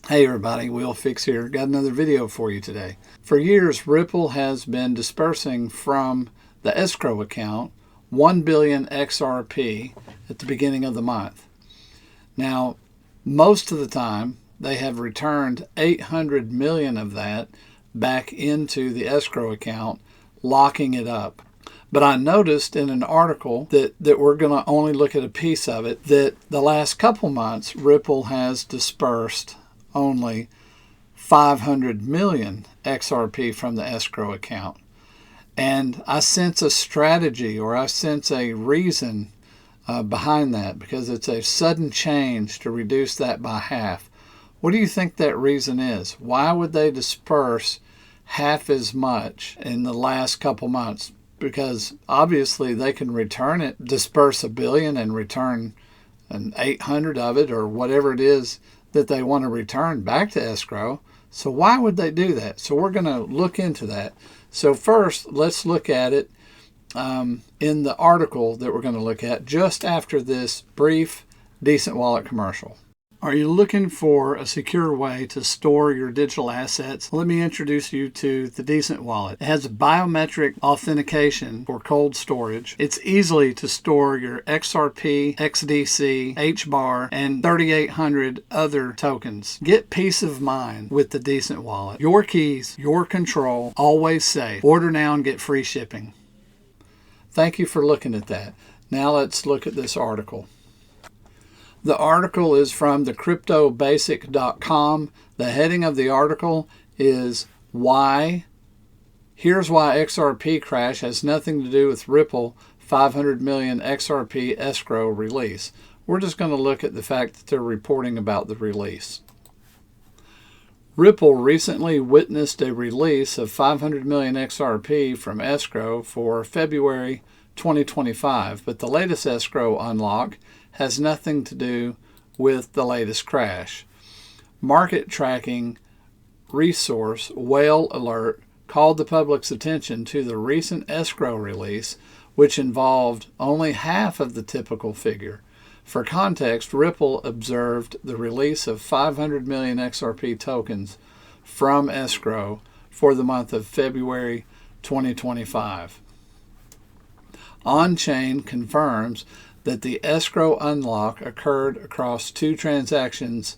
Hey everybody, Will Fix here. Got another video for you today. For years, Ripple has been dispersing from the Escrow account 1 billion XRP at the beginning of the month. Now, most of the time, they have returned 800 million of that back into the Escrow account, locking it up. But I noticed in an article that we're going to only look at a piece of it, that the last couple months, Ripple has dispersed only 500 million XRP from the Escrow account. And I sense a strategy, or I sense a reason behind that, because it's a sudden change to reduce that by half. What do you think that reason is? Why would they disperse half as much in the last couple months? Because obviously they can return it, disperse a billion and return an 800 of it, or whatever it is that they want to return back to Escrow. So why would they do that? So we're going to look into that. So first, let's look at it in the article that we're going to look at just after this brief Decent Wallet commercial. Are you looking for a secure way to store your digital assets? Let me introduce you to the Decent Wallet. It has biometric authentication for cold storage. It's easily to store your XRP, XDC, HBAR, and 3,800 other tokens. Get peace of mind with the Decent Wallet. Your keys, your control, always safe. Order now and get free shipping. Thank you for looking at that. Now let's look at this article. The article is from thecryptobasic.com. The heading of the article is Here's why XRP crash has nothing to do with Ripple 500 million XRP escrow release. We're just going to look at the fact that they're reporting about the release. Ripple recently witnessed a release of 500 million XRP from escrow for February 2025, but the latest escrow unlock has nothing to do with the latest crash. Market tracking resource Whale Alert called the public's attention to the recent escrow release, which involved only half of the typical figure. For context, Ripple observed the release of 500 million XRP tokens from escrow for the month of February 2025. On-chain confirms that the escrow unlock occurred across two transactions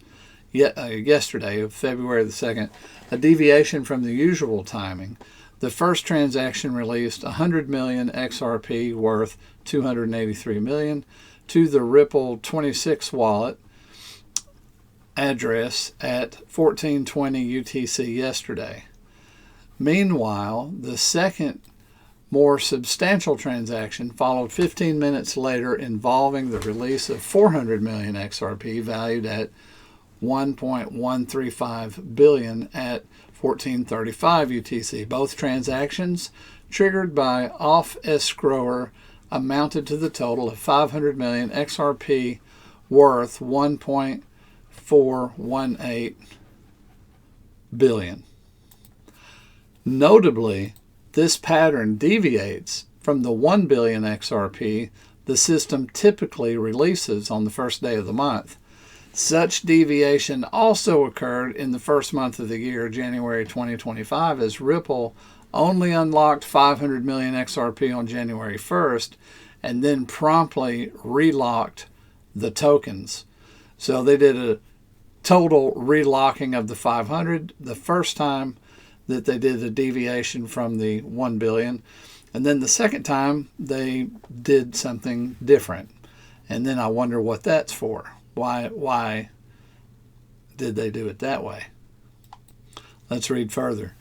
yesterday of February the 2nd, a deviation from the usual timing. The first transaction released 100 million XRP worth 283 million to the Ripple 26 wallet address at 1420 UTC yesterday. Meanwhile, the second more substantial transaction followed 15 minutes later, involving the release of 400 million XRP valued at 1.135 billion at 1435 UTC. Both transactions, triggered by off-escrower, amounted to the total of 500 million XRP worth 1.418 billion. Notably, this pattern deviates from the 1 billion XRP the system typically releases on the first day of the month. Such deviation also occurred in the first month of the year, January 2025, as Ripple only unlocked 500 million XRP on January 1st and then promptly relocked the tokens. So they did a total relocking of the 500 the first time that they did a deviation from the 1 billion. And then the second time they did something different. And then I wonder what that's for. Why did they do it that way? Let's read further.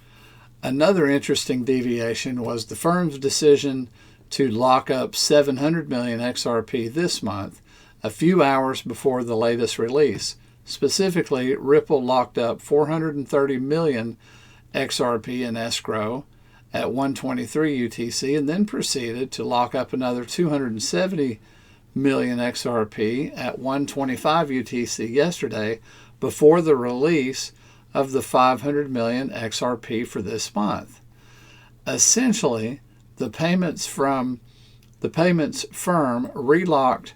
Another interesting deviation was the firm's decision to lock up 700 million XRP this month, a few hours before the latest release. Specifically, Ripple locked up 430 million XRP in escrow at 123 UTC and then proceeded to lock up another 270 million XRP at 125 UTC yesterday before the release of the 500 million XRP for this month. Essentially, the payments firm relocked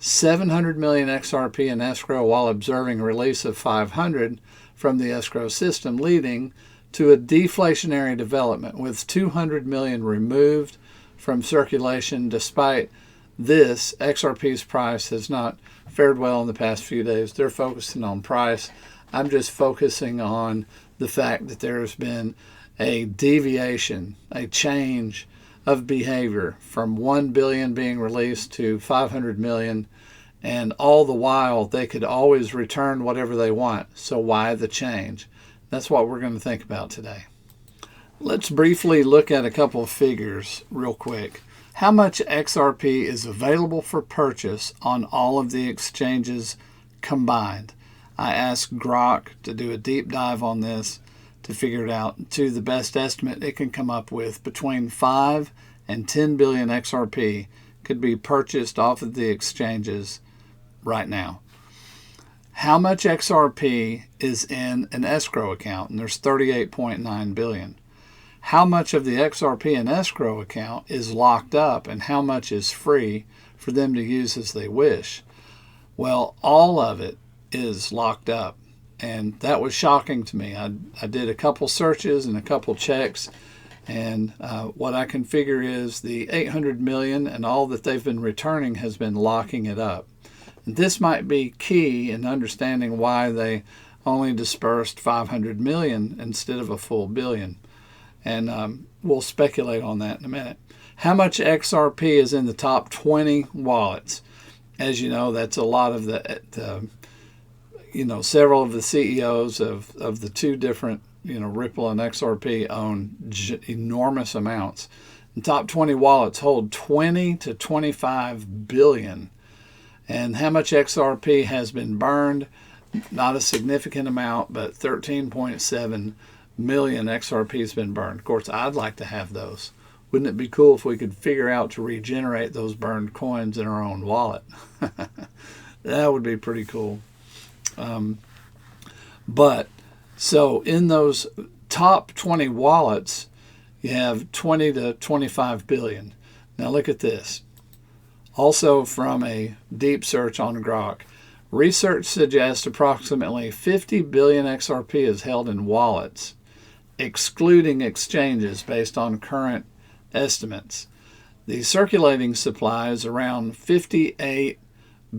700 million XRP in escrow while observing a release of 500 from the escrow system, leading to a deflationary development with 200 million removed from circulation. Despite this, XRP's price has not fared well in the past few days. They're focusing on price. I'm just focusing on the fact that there has been a deviation, a change of behavior from 1 billion being released to 500 million, and all the while they could always return whatever they want. So why the change? That's what we're going to think about today. Let's briefly look at a couple of figures real quick. How much XRP is available for purchase on all of the exchanges combined? I asked Grok to do a deep dive on this to figure it out. To the best estimate it can come up with, between 5 and 10 billion XRP could be purchased off of the exchanges right now. How much XRP is in an escrow account? And there's 38.9 billion. How much of the XRP in escrow account is locked up and how much is free for them to use as they wish? Well, all of it is locked up. And that was shocking to me. I did a couple searches and a couple checks, and what I can figure is the 800 million and all that they've been returning has been locking it up. And this might be key in understanding why they only dispersed 500 million instead of a full billion. And we'll speculate on that in a minute. How much XRP is in the top 20 wallets? As you know, that's a lot of several of the CEOs of the two different, Ripple and XRP own enormous amounts. The top 20 wallets hold 20 to 25 billion. And how much XRP has been burned? Not a significant amount, but 13.7 million XRP has been burned. Of course, I'd like to have those. Wouldn't it be cool if we could figure out to regenerate those burned coins in our own wallet? That would be pretty cool. So in those top 20 wallets, you have 20 to 25 billion. Now look at this. Also from a deep search on Grok, research suggests approximately 50 billion XRP is held in wallets, excluding exchanges based on current estimates. The circulating supply is around 58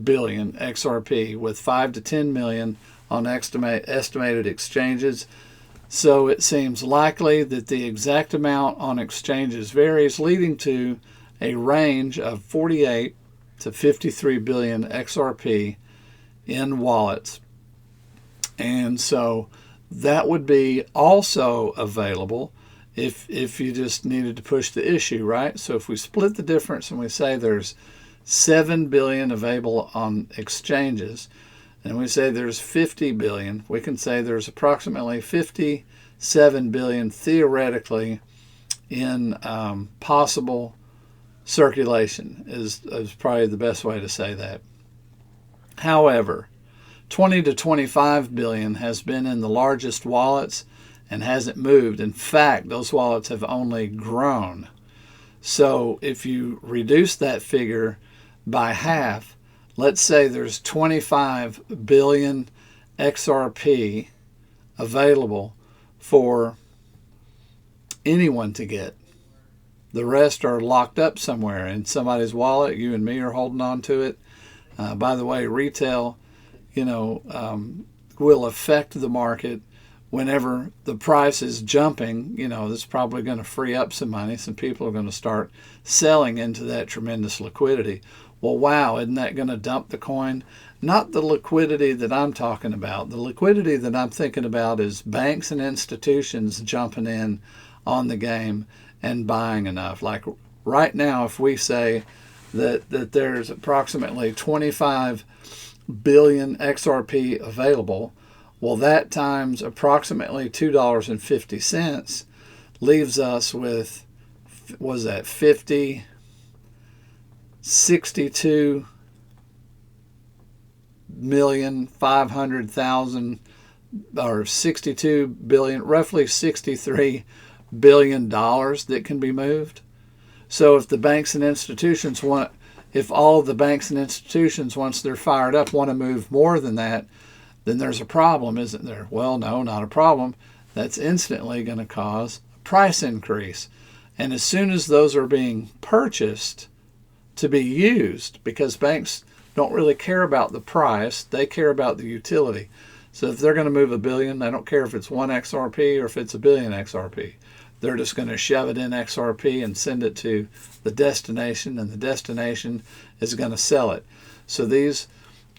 billion XRP, with 5 to 10 million on estimated exchanges. So it seems likely that the exact amount on exchanges varies, leading to a range of 48 to 53 billion XRP in wallets. And so that would be also available if you just needed to push the issue, right? So if we split the difference and we say there's 7 billion available on exchanges, and we say there's 50 billion, we can say there's approximately 57 billion theoretically in possible circulation is probably the best way to say that. However, 20 to 25 billion has been in the largest wallets and hasn't moved. In fact, those wallets have only grown. So if you reduce that figure by half, let's say there's 25 billion XRP available for anyone to get. The rest are locked up somewhere in somebody's wallet. You and me are holding on to it. By the way, retail, will affect the market whenever the price is jumping. That's probably going to free up some money. Some people are going to start selling into that tremendous liquidity. Well, wow, isn't that going to dump the coin? Not the liquidity that I'm talking about. The liquidity that I'm thinking about is banks and institutions jumping in on the game and buying enough. Like right now, if we say that there's approximately 25 billion XRP available, well, that times approximately $2.50 leaves us with, was that 62,500,000 or 62 billion, roughly $63 billion that can be moved. So if the banks and institutions want if all of the banks and institutions, once they're fired up, want to move more than that, then there's a problem, isn't there? Well, no, not a problem. That's instantly going to cause a price increase. And as soon as those are being purchased to be used, because banks don't really care about the price, they care about the utility. So if they're going to move $1 billion, they don't care if it's 1 XRP or if it's 1 billion XRP. They're just going to shove it in XRP and send it to the destination, and the destination is going to sell it. So these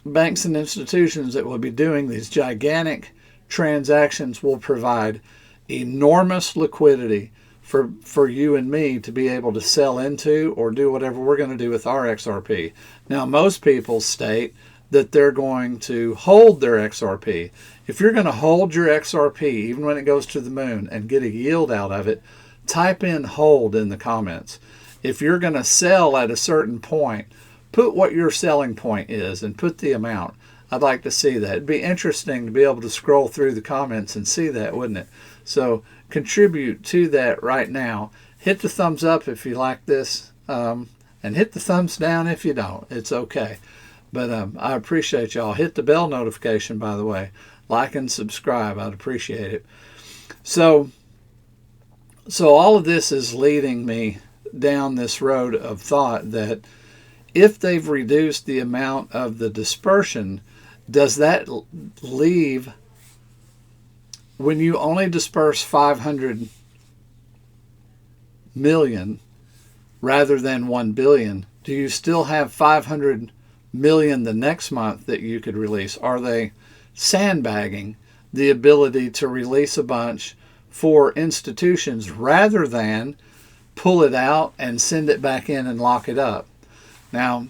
banks and institutions that will be doing these gigantic transactions will provide enormous liquidity for you and me to be able to sell into or do whatever we're going to do with our XRP. Now, most people state that they're going to hold their XRP. If you're going to hold your XRP, even when it goes to the moon, and get a yield out of it, type in hold in the comments. If you're going to sell at a certain point, put what your selling point is and put the amount. I'd like to see that. It'd be interesting to be able to scroll through the comments and see that, wouldn't it? So contribute to that right now. Hit the thumbs up if you like this, and hit the thumbs down if you don't. It's okay. But I appreciate y'all. Hit the bell notification, by the way. Like and subscribe. I'd appreciate it. So all of this is leading me down this road of thought that if they've reduced the amount of the dispersion, does that leave, when you only disperse 500 million rather than 1 billion, do you still have 500 million the next month that you could release? Are they sandbagging the ability to release a bunch for institutions rather than pull it out and send it back in and lock it up? Now,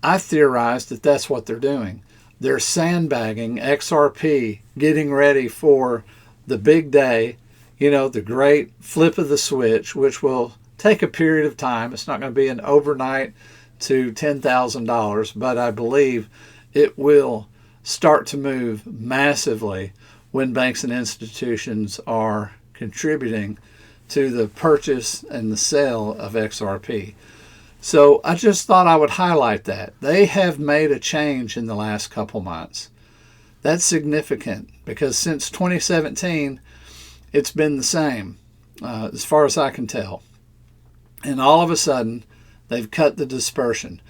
I theorized that that's what they're doing. They're sandbagging XRP, getting ready for the big day, the great flip of the switch, which will take a period of time. It's not going to be an overnight to $10,000, but I believe it will start to move massively when banks and institutions are contributing to the purchase and the sale of XRP. So I just thought I would highlight that. They have made a change in the last couple months. That's significant because since 2017, it's been the same, as far as I can tell. And all of a sudden, they've cut the dispersion.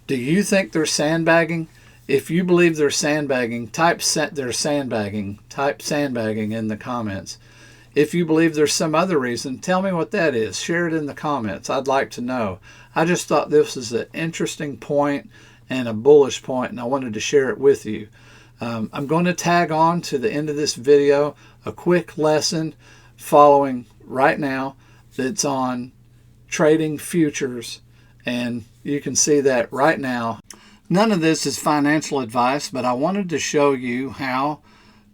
Do you think they're sandbagging? If you believe they're sandbagging, type sandbagging in the comments. If you believe there's some other reason, tell me what that is. Share it in the comments. I'd like to know. I just thought this was an interesting point and a bullish point, and I wanted to share it with you. I'm going to tag on to the end of this video a quick lesson following right now that's on trading futures, and you can see that right now. None of this is financial advice, but I wanted to show you how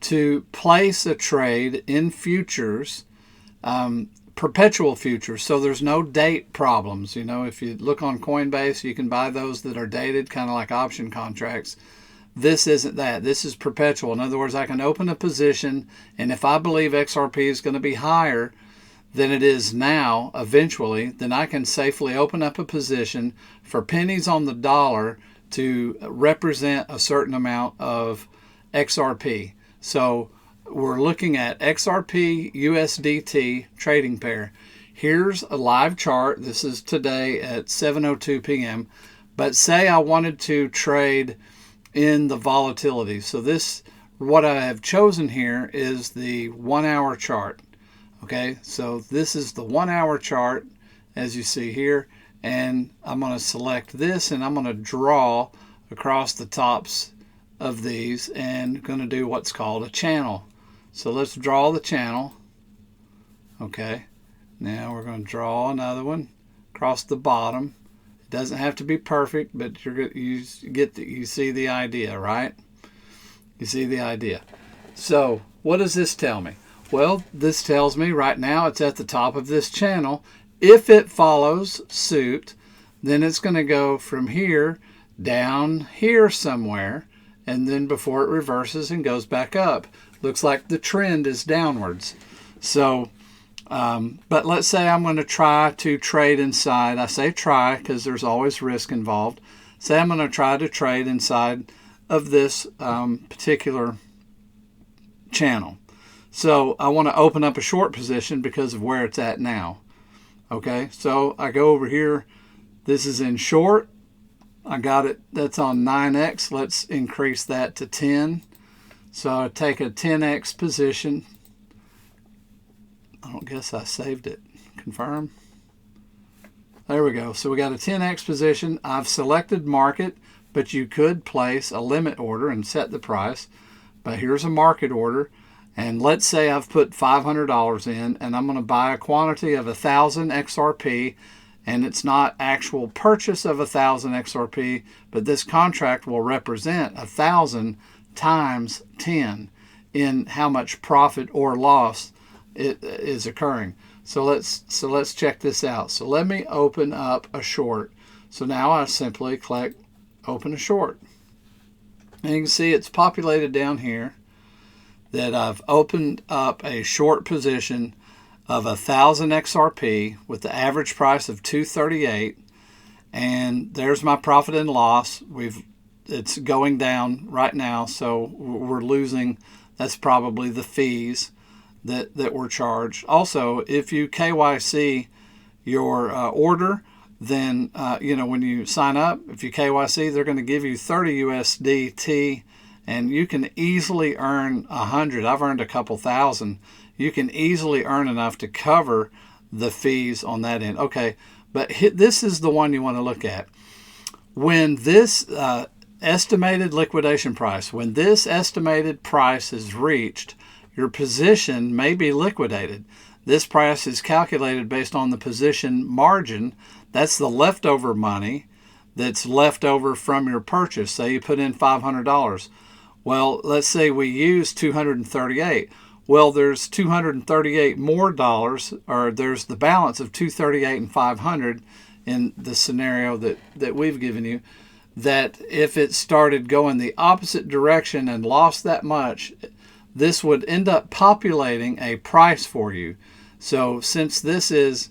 to place a trade in futures, perpetual futures, so there's no date problems. If you look on Coinbase, you can buy those that are dated, kind of like option contracts. This isn't that. This is perpetual. In other words, I can open a position, and if I believe XRP is going to be higher than it is now, eventually, then I can safely open up a position for pennies on the dollar to represent a certain amount of XRP. So we're looking at XRP USDT trading pair. Here's a live chart. This is today at 7:02 p.m. But say I wanted to trade in the volatility. So what I have chosen here is the 1 hour chart. Okay, so this is the 1 hour chart, as you see here. And I'm going to select this, and I'm going to draw across the tops of these and going to do what's called a channel. So let's draw the channel. Okay, now we're going to draw another one across the bottom. It doesn't have to be perfect, but you see the idea, right? You see the idea. So what does this tell me? Well, this tells me right now it's at the top of this channel. If it follows suit, then it's going to go from here down here somewhere, and then before it reverses and goes back up. Looks like the trend is downwards. So But let's say I'm going to try to trade inside. I say try because there's always risk involved. Say I'm going to try to trade inside of this particular channel. So I want to open up a short position because of where it's at now. Okay, so I go over here. This is in short. I got it. That's on 9x. Let's increase that to 10. So I take a 10x position. I don't guess I saved it. Confirm. There we go. So we got a 10x position. I've selected market, but you could place a limit order and set the price. But here's a market order. And let's say I've put $500 in, and I'm going to buy a quantity of 1,000 XRP, and it's not actual purchase of 1,000 XRP, but this contract will represent 1,000 times 10 in how much profit or loss it is occurring. So let's check this out. So let me open up a short. So now I simply click open a short. And you can see it's populated down here that I've opened up a short position of 1,000 XRP with the average price of 238, and there's my profit and loss. It's going down right now, so we're losing. That's probably the fees that were charged. Also, if you KYC your order, then when you sign up, if you KYC, they're going to give you 30 USDT. And you can easily earn 100. I've earned a couple thousand. You can easily earn enough to cover the fees on that end. Okay, but this is the one you want to look at. When this estimated liquidation price, when this estimated price is reached, your position may be liquidated. This price is calculated based on the position margin. That's the leftover money that's left over from your purchase. Say you put in $500. Well, let's say we use 238. Well, there's 238 more dollars, or there's the balance of 238 and 500 in the scenario that we've given you, that if it started going the opposite direction and lost that much, this would end up populating a price for you. So since this is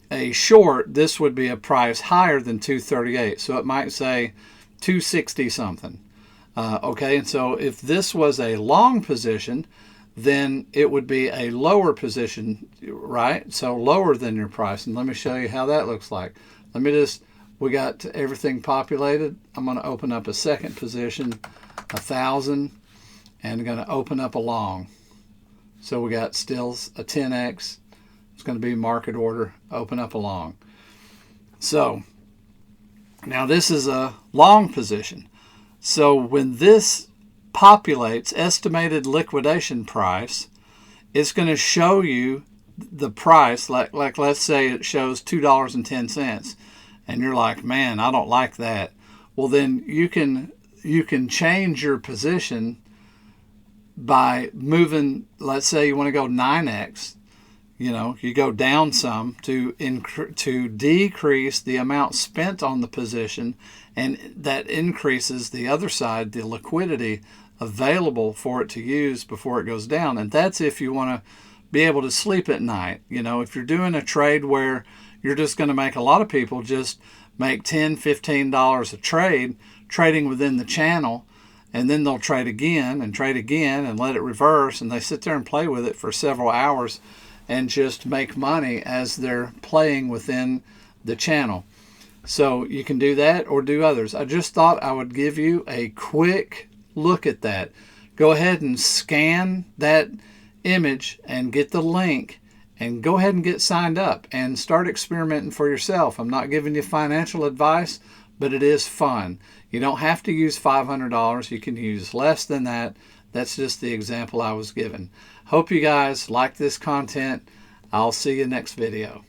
a short, this would be a price higher than 238. So it might say 260 something. Okay, and so if this was a long position, then it would be a lower position, right? So lower than your price. And let me show you how that looks like. We got everything populated. I'm going to open up a second position, 1,000, and I'm going to open up a long. So we got still a 10x. It's going to be market order, open up a long. So now this is a long position. So when this populates estimated liquidation price, it's going to show you the price, like let's say it shows $2.10, and you're like, man, I don't like that. Well, then you can change your position by moving. Let's say you want to go 9x. You go down some to decrease the amount spent on the position, and that increases the other side, the liquidity available for it to use before it goes down. And that's if you want to be able to sleep at night. If you're doing a trade where you're just going to make, a lot of people just make $10, $15 a trade, trading within the channel, and then they'll trade again and let it reverse, and they sit there and play with it for several hours and just make money as they're playing within the channel. So you can do that or do others. I just thought I would give you a quick look at that. Go ahead and scan that image and get the link and go ahead and get signed up and start experimenting for yourself. I'm not giving you financial advice, but it is fun. You don't have to use $500. You can use less than that. That's just the example I was given. Hope you guys like this content. I'll see you next video.